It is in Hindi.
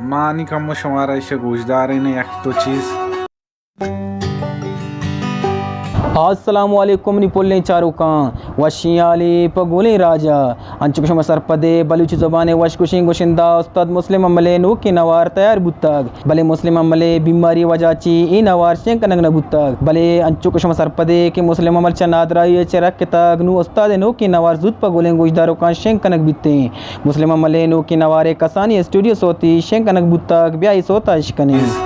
मानी कम शुमारा इसे गोशदार ने एक तो चीज़ अस्सलामुअलैकुम निपोलने चारुकां वशियाली पगोले राजा अंचुकशम सरपदे बलूची ज़बान वशकुशिंग गोशिंदा उस्ताद मुस्लिम अमले नो के नवार तैयार बुत्तग भले मुस्लिम अमले बीमारी वजाची ई नवार शेंक नगन बुत्तग भले अंचुकशम सरपदे के मुस्लिम अमल चनादराई चरक के तग नु उस्ताद नो के नवार जुत पगोले गोशदारों का शेंक कनक बित्ते मुस्लिम अमले नो के नवारे कसानी स्टूडियो सोती शेंक कनक बुत्तग ब्याई सोता इश्कने